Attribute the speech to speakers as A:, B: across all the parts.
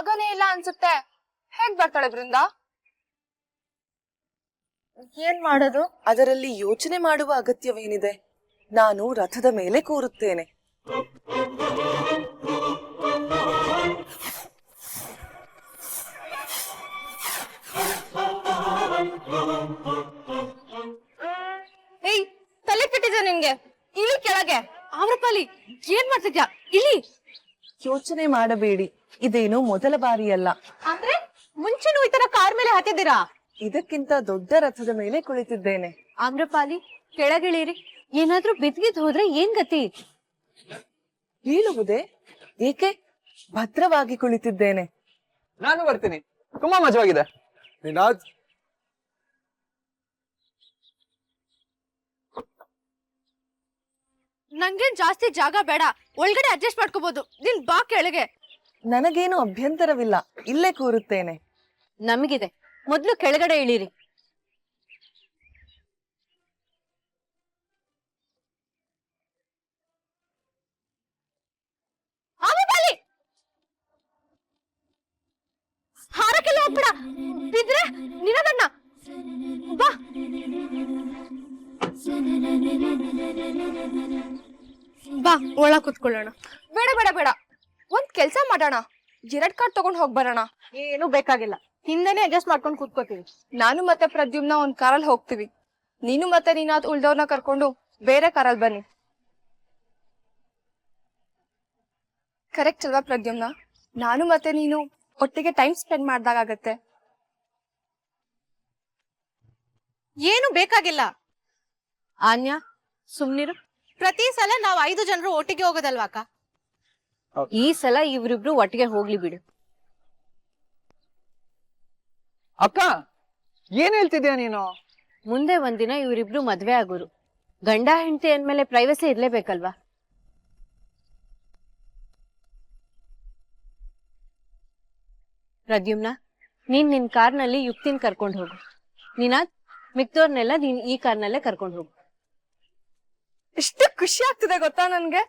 A: ಜಾಗನೇ ಇಲ್ಲ ಅನ್ಸುತ್ತೆ. ಹೇಗ್ ಬರ್ತಾಳೆ ಬೃಂದ?
B: ಏನ್ ಮಾಡೋದು?
C: ಅದರಲ್ಲಿ ಯೋಚನೆ ಮಾಡುವ ಅಗತ್ಯವೇನಿದೆ? ನಾನು ರಥದ ಮೇಲೆ ಕೂರುತ್ತೇನೆ.
B: ಏಯ್, ತಲೆ ಕೆಟ್ಟಿದೆ ನಿನ್ಗೆ? ಇಳಿ ಕೆಳಗೆ. ಆಮ್ರಪಾಲಿ, ಏನ್ ಮಾಡ್ತಿದ್ಯಾ? ಇಳಿ.
C: ಯೋಚನೆ ಮಾಡಬೇಡಿ, ಇದೇನು ಮೊದಲ ಬಾರಿಯಲ್ಲ.
B: ಅಂದ್ರೆ ಮುಂಚೆನೂ ಈ ತರ ಕಾರ್ ಮೇಲೆ ಹತ್ತಿದ್ದೀರಾ?
C: ಇದಕ್ಕಿಂತ ದೊಡ್ಡ ರಥದ ಮೇಲೆ ಕುಳಿತಿದ್ದೇನೆ.
B: ಆಮ್ರಪಾಲಿ, ಕೆಳಗಿಳಿರಿ. ಏನಾದ್ರೂ ಬಿದ್ಗಿದ್ ಹೋದ್ರೆ ಏನ್ ಗತಿ?
C: ಬೀಳುವುದೇ? ಏಕೆ? ಭದ್ರವಾಗಿ ಕುಳಿತಿದ್ದೇನೆ.
D: ನಾನು ಬರ್ತೀನಿ, ತುಂಬಾ ಮಜವಾಗಿದೆ.
E: ನಿನಾದ್,
B: ನಂಗೇನ್ ಜಾಸ್ತಿ ಜಾಗ ಬೇಡ, ಒಳಗಡೆ ಅಡ್ಜಸ್ಟ್ ಮಾಡ್ಕೋಬಹುದು. ನೀನ್ ಬಾ ಕೆಳಗೆ.
C: ನನಗೇನು ಅಭ್ಯಂತರವಿಲ್ಲ, ಇಲ್ಲೇ ಕೂರುತ್ತೇನೆ.
B: ನಮಗಿದೆ, ಮೊದ್ಲು ಕೆಳಗಡೆ ಇಳಿರಿ. ಆಮ್ರಪಾಲಿ, ಹಾರಕ್ಕೆಲ್ಲ ಹೋಗ್ಬೇಡ, ಬಿದ್ರೆ ನಿನದಣ್ಣ. ಬಾ.
A: ಬಾ, ಒಳ ಕುತ್ಕೊಳ್ಳೋಣ. ಬೇಡ ಬೇಡ ಬೇಡ, ಒಂದ್ ಕೆಲ್ಸ ಮಾಡೋಣ, 2 ಕಾರ್ ತಗೊಂಡ್ ಹೋಗ್ ಬರೋಣ.
B: ಏನು ಬೇಕಾಗಿಲ್ಲ, ಹಿಂದೆನೆ ಅಡ್ಜಸ್ಟ್ ಮಾಡ್ಕೊಂಡು ಕೂತ್ಕೋತೀವಿ.
A: ನಾನು ಮತ್ತೆ ಪ್ರದ್ಯುಮ್ನ ಒಂದ್ ಕಾರಲ್ಲಿ ಹೋಗ್ತೀವಿ. ನೀನು ಮತ್ತೆ ನೀನಾದ್ ಉಳ್ದವ್ರನ್ನ ಕರ್ಕೊಂಡು ಬೇರೆ ಕಾರಲ್ಲಿ ಬನ್ನಿ. ಕರೆಕ್ಟ್ ಅಲ್ವಾ ಪ್ರದ್ಯುಮ್ನ? ನಾನು ಮತ್ತೆ ನೀನು ಒಟ್ಟಿಗೆ ಟೈಮ್ ಸ್ಪೆಂಡ್ ಮಾಡ್ದಾಗತ್ತೆ.
B: ಏನು ಬೇಕಾಗಿಲ್ಲ. ಆನ್ಯಾ, ಸುಮ್ನಿರು. ಪ್ರತಿ ಸಲ ನಾವ್ 5 ಜನರು ಒಟ್ಟಿಗೆ ಹೋಗೋದಲ್ವಾ ಅಕ್ಕ? ಈ ಸಲ ಇವ್ರಿಬ್ರು ಒಟ್ಟಿಗೆ ಹೋಗ್ಲಿ ಬಿಡು.
D: ಅಕ್ಕ, ಏನ್ ಹೇಳ್ತಿದ್ಯಾ ನೀನು?
B: ಮುಂದೆ ಒಂದಿನ ಇವರಿಬ್ರು ಮದ್ವೆ ಆಗೋರು. ಗಂಡ ಹೆಂಡತಿ ಅಂದ್ಮೇಲೆ ಪ್ರೈವಸಿ ಇರ್ಲೇಬೇಕಲ್ವಾ? ಪ್ರದ್ಯುಮ್ನ, ನೀನ್ ನಿನ್ ಕಾರ್ನಲ್ಲಿ ಯುಕ್ತಿನ್ ಕರ್ಕೊಂಡು ಹೋಗು. ನೀನಾದ್ ಮಿಕ್ದೋರ್ನೆಲ್ಲ ನೀನ್ ಈ ಕಾರ್ನಲ್ಲೇ ಕರ್ಕೊಂಡು ಹೋಗು.
A: ಎಷ್ಟು ಖುಷಿ ಆಗ್ತಿದೆ ಗೊತ್ತಾ ನನ್ಗೆ.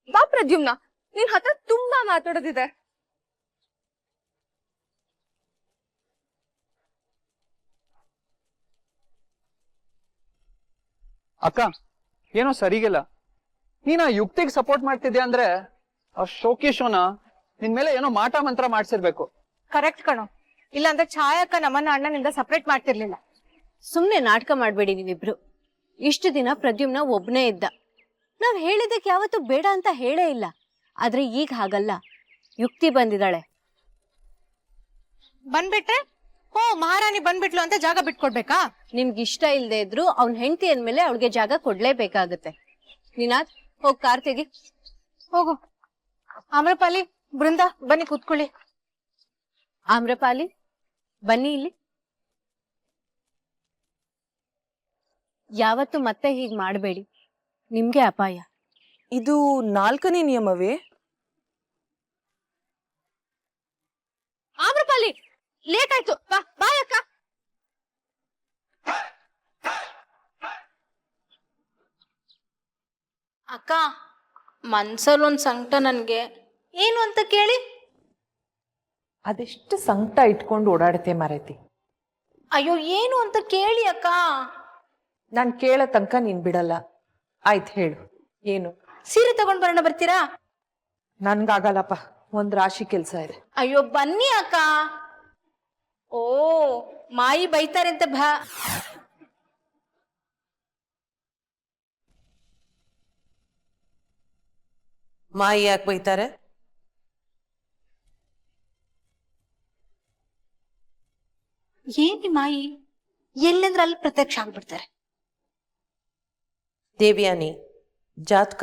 A: ಬಾ ಪ್ರದ್ಯುಮ್ನ, ನಿನ್ ಹತ್ರ ತುಂಬಾ ಮಾತಾಡೋದಿದೆ.
D: ಅಕ್ಕ, ಏನೋ ಸರಿಗಿಲ್ಲ. ನೀನ್ ಆ ಯುಕ್ತಿಗೆ ಸಪೋರ್ಟ್ ಮಾಡ್ತಿದ್ಯಾ ಅಂದ್ರೆ ಆ ಶೋಕಿ ಶೋನ ನಿನ್ ಮೇಲೆ ಏನೋ ಮಾಟ ಮಂತ್ರ ಮಾಡ್ಸಿರ್ಬೇಕು.
B: ಕರೆಕ್ಟ್ ಕಣೋ, ಇಲ್ಲಾಂದ್ರೆ ಛಾಯಕ್ಕ ನಮ್ಮನ್ನ ಅಣ್ಣನಿಂದ ಸಪರೇಟ್ ಮಾಡ್ತಿರ್ಲಿಲ್ಲ. ಸುಮ್ನೆ ನಾಟಕ ಮಾಡ್ಬೇಡಿ ನೀವಿಬ್ರು. ಇಷ್ಟು ದಿನ ಪ್ರದ್ಯುಮ್ನ ಒಬ್ನೇ ಇದ್ದ. ನಾವ್ ಹೇಳಿದಕ್ಕೆ ಯಾವತ್ತೂ ಬೇಡ ಅಂತ ಹೇಳೇ ಇಲ್ಲ. ಆದ್ರೆ ಈಗ ಹಾಗಲ್ಲ, ಯುಕ್ತಿ ಬಂದಿದ್ದಾಳೆ. ಬಂದ್ಬಿಟ್ರೆ ಓ ಮಹಾರಾಣಿ ಬಂದ್ಬಿಟ್ಲು ಅಂತ ಜಾಗ ಬಿಟ್ಕೊಡ್ಬೇಕಾ? ನಿಮ್ಗೆ ಇಷ್ಟ ಇಲ್ದೇ ಇದ್ರು ಅವ್ನ ಹೆಂಡತಿ ಅಂದ್ಮೇಲೆ ಅವಳಿಗೆ ಜಾಗ ಕೊಡ್ಲೇಬೇಕಾಗತ್ತೆ. ನೀನಾದ್ ಹೋಗ್ ಕಾರ್ ತೆಗಿ. ಹೋಗು. ಆಮ್ರಪಾಲಿ, ಬೃಂದ, ಬನ್ನಿ ಕೂತ್ಕೊಳ್ಳಿ. ಆಮ್ರಪಾಲಿ, ಬನ್ನಿ ಇಲ್ಲಿ. ಯಾವತ್ತು ಮತ್ತೆ ಹೀಗ್ ಮಾಡಬೇಡಿ, ನಿಮ್ಗೆ ಅಪಾಯ.
C: ಇದು 4ನೇ ನಿಯಮವೇ?
B: ಆಮ್ರಪಾಲಿ, ಲೇಟ್ ಆಯ್ತು. ಬಾಯ್ ಅಕ್ಕ.
F: ಅಕ್ಕ, ಮನ್ಸಲ್ಲೊಂದ್ ಸಂಕಟ ನನ್ಗೆ. ಏನು ಅಂತ ಕೇಳಿ?
G: ಅದೆಷ್ಟು ಸಂಕಟ ಇಟ್ಕೊಂಡು ಓಡಾಡುತ್ತೆ ಮಾರೈತಿ.
F: ಅಯ್ಯೋ, ಏನು ಅಂತ ಕೇಳಿ ಅಕ್ಕ.
G: ನಾನು ಕೇಳೋ ತನಕ ನೀನ್ ಬಿಡಲ್ಲ. ಆಯ್ತು, ಹೇಳು ಏನು?
F: ಸೀರೆ ತಗೊಂಡ್ ಬರೋಣ, ಬರ್ತೀರಾ?
G: ನನ್ಗಾಗಲ್ಲಪ್ಪ, ಒಂದ್ ರಾಶಿ ಕೆಲ್ಸ ಇದೆ.
F: ಅಯ್ಯೋ ಬನ್ನಿ ಅಕ್ಕ. ಓ, ಮಾಯಿ ಬೈತಾರೆ ಅಂತ
H: ಮಾಯಿ ಯಾಕೆ ಬೈತಾರೆ?
F: ಏನಿ ಮಾಯಿ ಎಲ್ಲಂದ್ರೆ ಅಲ್ಲಿ ಪ್ರತ್ಯಕ್ಷ ಆಗ್ಬಿಡ್ತಾರೆ.
H: ದೇವ್ಯಾನಿ, ಜಾತಕ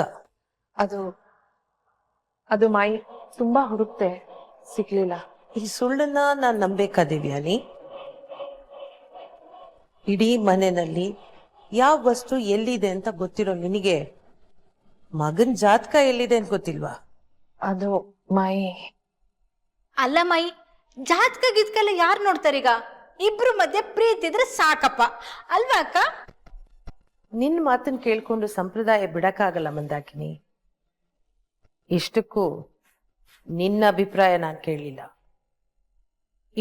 G: ಅದು ಮಾಯಿ ತುಂಬಾ ಹುಡುಕ್ತೆ, ಸಿಗ್ಲಿಲ್ಲ.
H: ಈ ಸುಳ್ಳನ್ನ ನಾನ್ ನಂಬೇಕಾ ದೇವ್ಯಾನಿ? ಇಡೀ ಮನೆಯಲ್ಲಿ ಯಾವ ವಸ್ತು ಎಲ್ಲಿದೆ ಅಂತ ಗೊತ್ತಿರೋ ನಿನಗೆ ಮಗನ್ ಜಾತಕ ಎಲ್ಲಿದೆ ಅಂತ ಗೊತ್ತಿಲ್ವಾ?
G: ಅದು ಮಾಯಿ.
F: ಅಲ್ಲ ಮಾಯಿ, ಜಾತಕ ಗೀತ್ಕೆಲ್ಲ ಯಾರು ನೋಡ್ತಾರೀಗ? ಇಬ್ರು ಮಧ್ಯೆ ಪ್ರೀತಿ ಇದ್ರೆ ಸಾಕಪ್ಪ, ಅಲ್ವಾ ಅಕ್ಕ?
H: ನಿನ್ ಮಾತನ್ನ ಕೇಳ್ಕೊಂಡು ಸಂಪ್ರದಾಯ ಬಿಡಕ್ಕಾಗಲ್ಲ ಮಂದಾಕಿನಿ. ಇಷ್ಟಕ್ಕೂ ನಿನ್ನ ಅಭಿಪ್ರಾಯ ನಾನು ಕೇಳಲಿಲ್ಲ.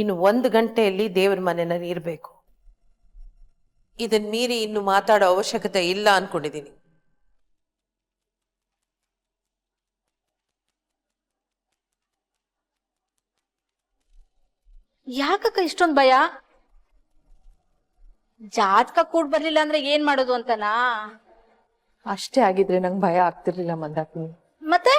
H: ಇನ್ನು 1 ಗಂಟೆಯಲ್ಲಿ ದೇವ್ರ ಮನೆಯಲ್ಲಿ ಇರಬೇಕು. ಇದನ್ ಮೀರಿ ಇನ್ನು ಮಾತಾಡೋ ಅವಶ್ಯಕತೆ ಇಲ್ಲ ಅನ್ಕೊಂಡಿದ್ದೀನಿ.
F: ಯಾಕಕ್ಕ ಇಷ್ಟೊಂದ್ ಭಯ? ಜಾತಕ ಕೂಡ್ ಬರ್ಲಿಲ್ಲ ಅಂದ್ರೆ ಏನ್ ಮಾಡೋದು ಅಂತನಾ?
G: ಅಷ್ಟೇ ಆಗಿದ್ರೆ ನಂಗೆ ಭಯ ಆಗ್ತಿರ್ಲಿಲ್ಲ ಮಂದಾಕಿನಿ.
F: ಮತ್ತೆ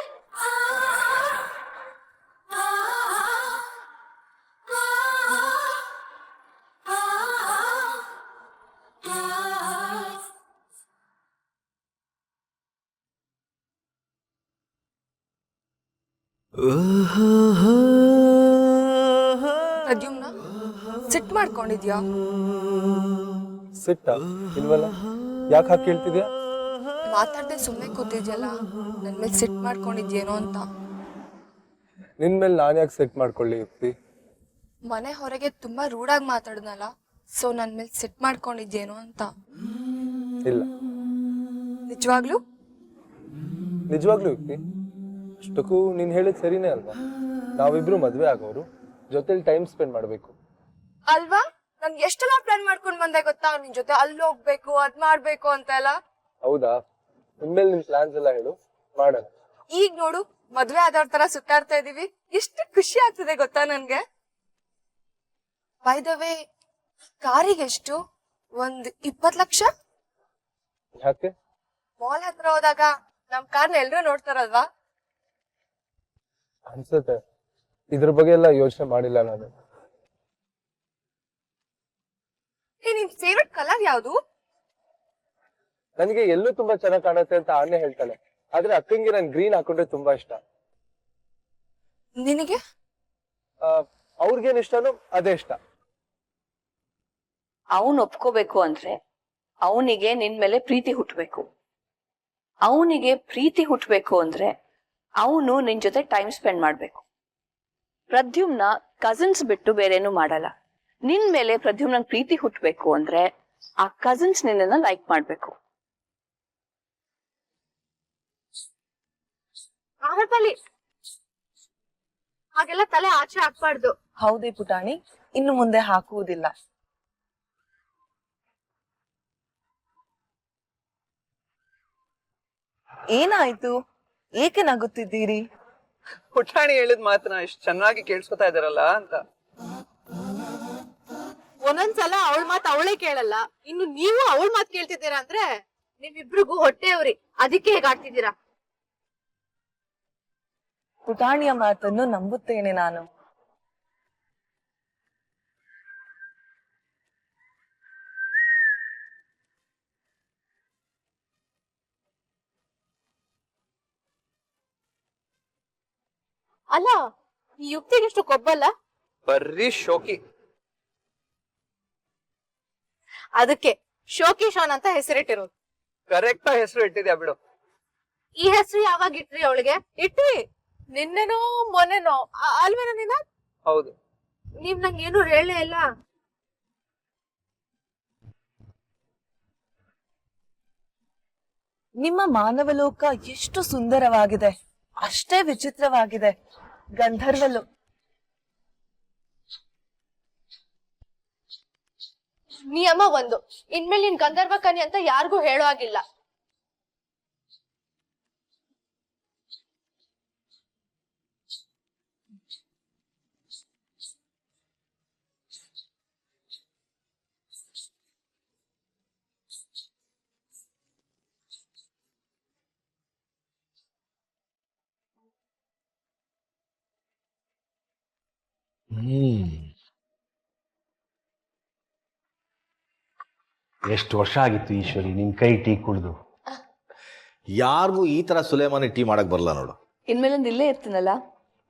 A: ಪ್ರದ್ಯುಮ್ನ ಸಿಟ್ ಮಾಡ್ಕೊಂಡಿದ್ಯಾ?
E: ಸಿಟ್ಟ ಇಲ್ವಲ್ಲ, ಯಾಕೆ ಹಾಕಿ ಕೇಳ್ತಿದ್ಯಾ?
A: ಮಾತಾಡ್ದೆ ಸುಮ್ಮನೆ ಕೂತಿದ್ಯಲ್ಲ, ನನ್ ಮೇಲೆ ಸಿಟ್ ಮಾಡ್ಕೊಂಡಿದ್ಯೇನೋ ಅಂತ.
E: ನಿನ್ ಮೇಲೆ ನಾನು ಯಾಕೆ ಸೆಟ್ ಮಾಡ್ಕೊಳ್ಳಿ ಯುಕ್ತಿ?
A: ಮನೆ ಹೊರಗೆ ತುಂಬಾ ರೂಢಾಗಿ ಮಾತಾಡ್ನಲ್ಲ, ಸೊ ನನ್ ಮೇಲೆ ಸಿಟ್ ಮಾಡ್ಕೊಂಡಿದ್ಯೇನೋ ಅಂತ.
E: ಇಲ್ಲ,
A: ನಿಜವಾಗ್ಲೂ
E: ನಿಜವಾಗ್ಲೂ ಯುಕ್ತಿ. ಅಷ್ಟಕ್ಕೂ ನೀನ್ ಹೇಳಿದ್ ಸರಿನೇ ಅಲ್ವಾ? ನಾವಿಬ್ರು ಮದ್ವೆ ಆಗೋರು, ಜೊತೆಲಿ ಟೈಮ್ ಸ್ಪೆಂಡ್ ಮಾಡ್ಬೇಕು
A: ಅಲ್ವಾ? ನನ್ ಎಷ್ಟೆಲ್ಲ ಪ್ಲಾನ್ ಮಾಡ್ಕೊಂಡ್ ಬಂದೆ ಗೊತ್ತಾ? ನಿನ್ ಜೊತೆ ಅಲ್ಲಿ ಹೋಗ್ಬೇಕು, ಅದ್ ಮಾಡ್ಬೇಕು ಅಂತ ಎಲ್ಲ.
E: ಹೌದಾ? ಇನ್ಮೇಲೆ ನಿನ್ ಪ್ಲಾನ್ಸ್ ಎಲ್ಲ ಹೇಳು, ಮಾಡೋಣ.
A: ಈಗ ನೋಡು, ಮದ್ವೆ ಆದವ್ರ ತರ ಸುತ್ತಾಡ್ತಾ ಇದೀವಿ. ಎಷ್ಟು ಖುಷಿ ಆಗ್ತಿದೆ ಗೊತ್ತಾ ನನ್ಗೆ. ಬೈ ದ ವೇ, ಕಾರಿಗೆ ಎಷ್ಟು? 20 ಲಕ್ಷ.
E: ಯಾಕೆ?
A: ಮಾಲ್ ಹತ್ರ ಹೋದಾಗ ನಮ್ ಕಾರ್ನ ಎಲ್ರು ನೋಡ್ತಾರಲ್ವಾ?
E: ಅನ್ಸುತ್ತೆ. ಇದ್ರ ಬಗ್ಗೆ ಎಲ್ಲ ಯೋಚನೆ ಮಾಡಿಲ್ಲ ನಾನು.
A: ನಿನ್ ಫೇವ್ರೆಟ್ ಕಲರ್ ಯಾವ್ದು?
E: ನನಗೆ ಎಲ್ಲೂ ತುಂಬಾ ಚೆನ್ನಾಗಿ ಕಾಣುತ್ತೆ ಅಂತ ಆನೆ ಹೇಳ್ತಾನೆ, ಆದ್ರೆ ಅಕ್ಕಂಗೆ ನಾನು ಗ್ರೀನ್ ಹಾಕೊಂಡ್ರೆ ತುಂಬಾ ಇಷ್ಟ.
A: ನಿನಗೆ?
E: ಅವ್ರಿಗೇನ್ ಇಷ್ಟನೋ ಅದೇ ಇಷ್ಟ.
I: ಅವನ್ ಒಪ್ಕೋಬೇಕು ಅಂದ್ರೆ ಅವನಿಗೆ ನಿನ್ ಮೇಲೆ ಪ್ರೀತಿ ಹುಟ್ಟಬೇಕು. ಅವನಿಗೆ ಪ್ರೀತಿ ಹುಟ್ಟಬೇಕು ಅಂದ್ರೆ ಅವನು ನಿನ್ ಜೊತೆ ಟೈಮ್ ಸ್ಪೆಂಡ್ ಮಾಡ್ಬೇಕು. ಪ್ರದ್ಯುಮ್ನ ಕಸಿನ್ಸ್ ಬಿಟ್ಟು ಬೇರೇನು ಮಾಡಲ್ಲ. ನಿನ್ ಮೇಲೆ ಪ್ರದ್ಯುಮ್ನ ಪ್ರೀತಿ ಹುಟ್ಟಬೇಕು ಅಂದ್ರೆ ಆ ಕಸಿನ್ಸ್ ನಿನ್ನನ್ನ ಲೈಕ್ ಮಾಡ್ಬೇಕು.
A: ಹಾಗೆಲ್ಲ ತಲೆ ಆಚೆ ಹಾಕ್ಬಾರ್ದು.
C: ಹೌದೇ ಪುಟಾಣಿ, ಇನ್ನು ಮುಂದೆ ಹಾಕುವುದಿಲ್ಲ. ಏನಾಯ್ತು? ಏಕೆ ನಗುತ್ತಿದ್ದೀರಿ?
D: ಪುಟಾಣಿ ಹೇಳಿದ ಮಾತನ್ನ ಇಷ್ಟು ಚೆನ್ನಾಗಿ ಕೇಳಿಸ್ಕೊತಾ ಇದಾರಲ್ಲ ಅಂತ.
B: ಒಂದೊಂದ್ಸಲ ಅವಳ ಮಾತು ಅವಳೇ ಕೇಳಲ್ಲ, ಇನ್ನು ನೀವು ಅವಳ ಮಾತು ಕೇಳ್ತಿದ್ದೀರಾ ಅಂದ್ರೆ
A: ನಿಮ್ಮಿಬ್ರಿಗೂ ಹೊಟ್ಟೆಯವ್ರಿ, ಅದಕ್ಕೆ ಹೇಗಾಡ್ತಿದ್ದೀರಾ?
C: ಪುಟಾಣಿಯ ಮಾತನ್ನು ನಂಬುತ್ತೇನೆ ನಾನು.
B: ಅಲ್ಲ, ಈ ಯುಕ್ತಿಗೆ ಎಷ್ಟು ಕೊಬ್ಬಲ್ಲ.
D: ಬರ್ರಿ ಶೋಕಿ.
B: ಅದಕ್ಕೆ ಶೋಕಿ ಶಾನ್ ಅಂತ ಹೆಸರಿಟ್ಟಿರೋದು.
D: ಕರೆಕ್ಟ್ ಹೆಸರು ಇಟ್ಟಿದ್ಯಾ ಬಿಡು.
B: ಈ ಹೆಸರು ಯಾವಾಗ ಇಟ್ರಿ ಅವಳಿಗೆ? ಇಟ್ರಿ ನಿನ್ನೆನೋ ಮೊನ್ನೆನೋ ಅಲ್ವೇನೋ ನೀನ?
D: ಹೌದು.
B: ನೀವ್ ನಂಗೆ ಏನು ಹೇಳಲೇ ಇಲ್ಲ.
C: ನಿಮ್ಮ ಮಾನವಲೋಕ ಎಷ್ಟು ಸುಂದರವಾಗಿದೆ, ಅಷ್ಟೇ ವಿಚಿತ್ರವಾಗಿದೆ. ಗಂಧರ್ವಲು.
B: ನಿಯಮ 1, ಇನ್ಮೇಲೆ ನೀನ್ ಗಂಧರ್ವ ಕನ್ಯೆ ಅಂತ ಯಾರಿಗೂ ಹೇಳೋ ಆಗಿಲ್ಲ.
J: ಎಷ್ಟು ವರ್ಷ ಆಗಿತ್ತು ಈಶ್ವರಿ ನಿನ್ ಕೈ ಟೀ ಕುಡ್ದು.
K: ಯಾರಿಗೂ ಈ ತರ ಸುಲೇಮಾನಿ ಟೀ ಮಾಡಕ್ ಬರಲ್ಲ ನೋಡು.
I: ಇನ್ಮೇಲಿಂದ ಇಲ್ಲೇ ಇರ್ತೀನಲ್ಲ,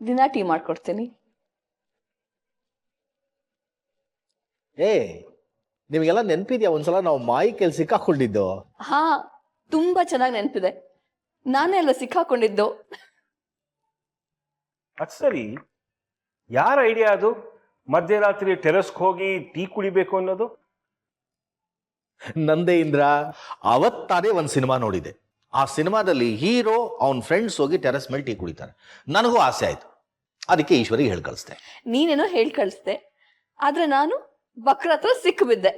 I: ದಿನಾ ಟೀ ಮಾಡ್ಕೊಡ್ತೀನಿ.
K: ಏ, ನಿಮಗೆಲ್ಲ ನೆನಪಿದ್ಯಾ ಒಂದ್ಸಲ ನಾವು ಮಾಯಿ ಕೆಲ್ ಸಿಕ್ಕಾಕೊಂಡಿದ್ದು?
I: ಹಾ, ತುಂಬಾ ಚೆನ್ನಾಗಿ ನೆನಪಿದೆ. ನಾನೇ ಅಲ್ವಾ ಸಿಕ್ಕಾಕೊಂಡಿದ್ದು.
J: ಅದ್ ಸರಿ, ಯಾರ ಐಡಿಯಾ ಅದು ಮಧ್ಯರಾತ್ರಿ ಟೆರೆಸ್ಗೆ ಹೋಗಿ ಟೀ ಕುಡಿಬೇಕು ಅನ್ನೋದು?
K: ನಂದೇ ಇಂದ್ರ. ಅವತ್ತಾನೇ ಒಂದ್ ಸಿನಿಮಾ ನೋಡಿದೆ. ಆ ಸಿನಿಮಾದಲ್ಲಿ ಹೀರೋ ಅವನ್ ಫ್ರೆಂಡ್ಸ್ ಹೋಗಿ ಟೆರೆಸ್ ಮೇಲೆ ಟೀ ಕುಡಿತಾರೆ. ನನಗೂ ಆಸೆ ಆಯ್ತು, ಅದಕ್ಕೆ ಈಶ್ವರಿಗೆ ಹೇಳಿ ಕಳಿಸ್ದೆ.
I: ನೀನೇನೋ ಹೇಳಿ ಕಳಿಸ್ದೆ, ಆದ್ರೆ ನಾನು ಬಕ್ರ ಹತ್ರ ಸಿಕ್ಕಿಬಿದ್ದೆ.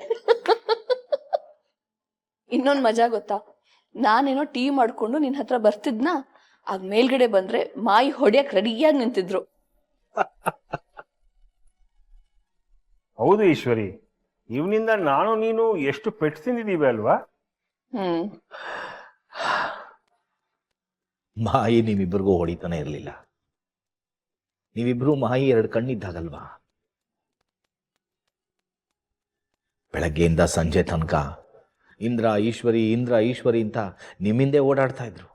I: ಇನ್ನೊಂದು ಮಜಾ ಗೊತ್ತಾ, ನಾನೇನೋ ಟೀ ಮಾಡ್ಕೊಂಡು ನಿನ್ನ ಹತ್ರ ಬರ್ತಿದ್ನ, ಆಗ ಮೇಲ್ಗಡೆ ಬಂದ್ರೆ ಮಾಯಿ ಹೊಡಿಯಕ್ ರೆಡಿಯಾಗಿ ನಿಂತಿದ್ರು.
J: ಹೌದು ಈಶ್ವರಿ, ಇವನಿಂದ ನಾನು ನೀನು ಎಷ್ಟು ಪೆಟ್ಟು ತಿಂದಿದ್ದೀವಿ ಅಲ್ವಾ?
K: ಮಾಯಿ ನೀವಿಬ್ಬರಿಗೂ ಹೊಡಿತಾನೆ ಇರಲಿಲ್ಲ. ನೀವಿಬ್ರು ಮಾಯಿ 2 ಕಣ್ಣಿದ್ದಾಗಲ್ವಾ? ಬೆಳಗ್ಗೆಯಿಂದ ಸಂಜೆ ತನಕ ಇಂದ್ರ ಈಶ್ವರಿ ಇಂದ್ರ ಈಶ್ವರಿ ಅಂತ ನಿಮ್ಮಿಂದೆ ಓಡಾಡ್ತಾ ಇದ್ರು.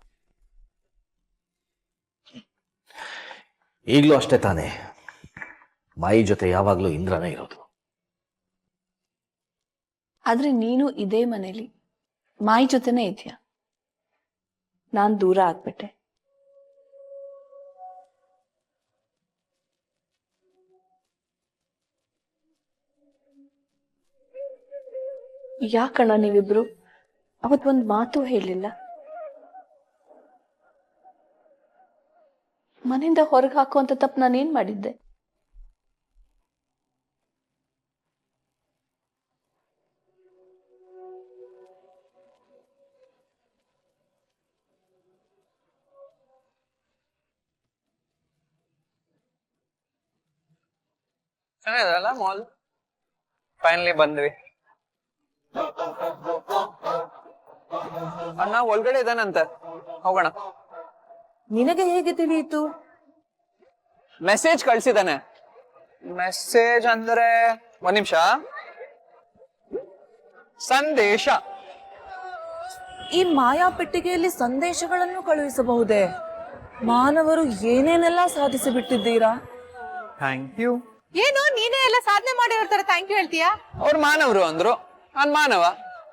K: ಈಗಲೂ ಅಷ್ಟೇ ತಾನೇ, ಮಾಯಿ ಜೊತೆ ಯಾವಾಗಲೂ ಇಂದ್ರನೇ ಇರೋದು.
I: ಆದ್ರೆ ನೀನು ಇದೇ ಮನೇಲಿ ಮಾಯಿ ಜೊತೆನೇ ಇದೆಯಾ, ನಾನ್ ದೂರ ಆಗ್ಬಿಟ್ಟೆ. ಯಾಕಣ್ಣ ನೀವಿಬ್ರು ಅವತ್ತೊಂದು ಮಾತು ಹೇಳಿಲ್ಲ? ಮನೆಯಿಂದ ಹೊರಗೆ ಹಾಕುವಂತ ತಪ್ಪು ನಾನೇನ್ ಮಾಡಿದ್ದೆ?
D: ಚೆನ್ನಾಗಿದಲ್ಲ ಮಾಲ್. ಫೈನಲಿ ಬಂದ್ವಿ. ಅಣ್ಣ ಒಳಗಡೆ ಇದಾನಂತೆ, ಹೋಗೋಣ.
C: ನಿನಗೆ ಹೇಗೆ ತಿಳಿಯಿತು?
D: ಮೆಸೇಜ್ ಕಳ್ಸಿದಾನೆ. ಮೆಸೇಜ್ ಅಂದ್ರೆ ಒಂದ್ ನಿಮಿಷ. ಸಂದೇಶ.
C: ಈ ಮಾಯಾ ಪೆಟ್ಟಿಗೆಯಲ್ಲಿ ಸಂದೇಶಗಳನ್ನು ಕಳುಹಿಸಬಹುದೇ? ಮಾನವರು ಏನೇನೆಲ್ಲ ಸಾಧಿಸಿ ಬಿಟ್ಟಿದ್ದೀರಾ.
D: Thank you.
B: ಏನು ನೀನೇ ಎಲ್ಲ ಸಾಧನೆ ಮಾಡಿರ್ತಾರೆ ಥ್ಯಾಂಕ್ ಯು ಹೇಳ್ತೀಯಾ?
D: ಅವ್ರು ಮಾನವರು ಅಂದ್ರು, ನಾನ್ ಮಾನವ,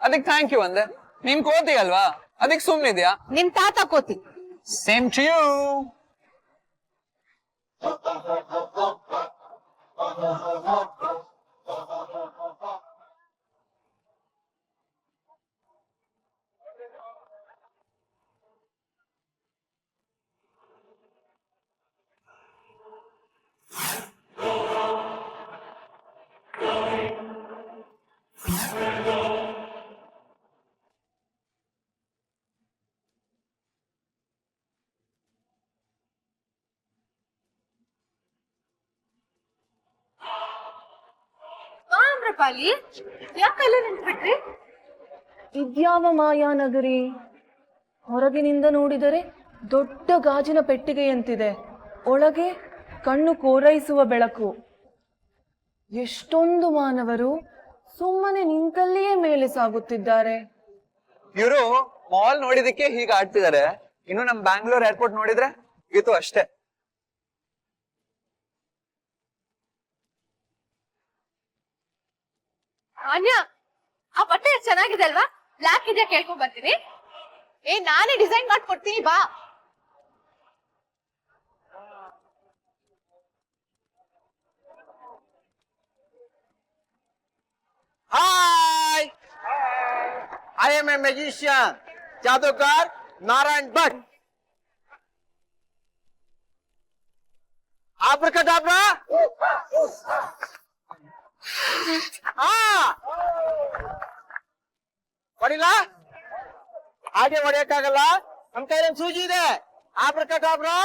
D: ಅದಕ್ಕೆ ಥ್ಯಾಂಕ್ ಯು ಅಂದೆ. ನೀನ್ ಕೋತಿ ಅಲ್ವಾ, ಅದಕ್ಕೆ ಸುಮ್ನಿದ್ಯಾ?
B: ನಿಮ್ ತಾತ ಕೋತಿ.
D: Same to you.
B: ಯಾಕಲ್ಲ ನಿಂತ್ಬಿಟ್ರಿ?
C: ಇದ್ಯಾವ ಮಾಯಾನಗರಿ? ಹೊರಗಿನಿಂದ ನೋಡಿದರೆ ದೊಡ್ಡ ಗಾಜಿನ ಪೆಟ್ಟಿಗೆಯಂತಿದೆ, ಒಳಗೆ ಕಣ್ಣು ಕೋರೈಸುವ ಬೆಳಕು. ಎಷ್ಟೊಂದು ಮಾನವರು ಸುಮ್ಮನೆ ನಿಂತಲ್ಲಿಯೇ ಮೇಲೆ ಸಾಗುತ್ತಿದ್ದಾರೆ.
D: ಇವರು ಮಾಲ್ ನೋಡಿದಕ್ಕೆ ಹೀಗೆ ಆಡ್ತಿದ್ದಾರೆ. ಇನ್ನು ನಮ್ ಬ್ಯಾಂಗ್ಳೂರ್ ಏರ್ಪೋರ್ಟ್ ನೋಡಿದ್ರೆ ಇದು ಅಷ್ಟೇ.
B: ಅನ್ಯ, ಆ ಬಟ್ಟೆ ಚೆನ್ನಾಗಿದೆ ಅಲ್ವಾ? ಬ್ಲಾಕ್ ಇದೆಯಾ ಕೇಳ್ಕೊಂಡ್ ಬರ್ತೀನಿ. ನಾನೇ ಡಿಸೈನ್ ಮಾಡ್ಕೊಡ್ತೀನಿ, ಬಾ.
L: Hi! I am a magician, जादूगर नारायण भट्ट. Abracadabra! ಹೊಡಿಲ್ಲ? ಹಾಗೆ ಹೊಡೆಯಕ್ಕಾಗಲ್ಲ, ನಮ್ ಕೈಯಲ್ಲಿ ಸೂಜಿ ಇದೆ. Abracadabra!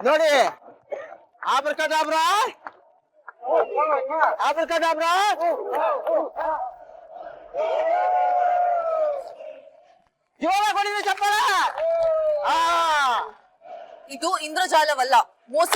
L: ನೋಡಿ, Abracadabra! Abracadabra! ಜೋರಾಗಿ ಹೊಡಿರಿ ಚಪ್ಪಾಳೆ.
C: ಇದು ಇಂದ್ರಜಾಲವಲ್ಲ, ಮೋಸ.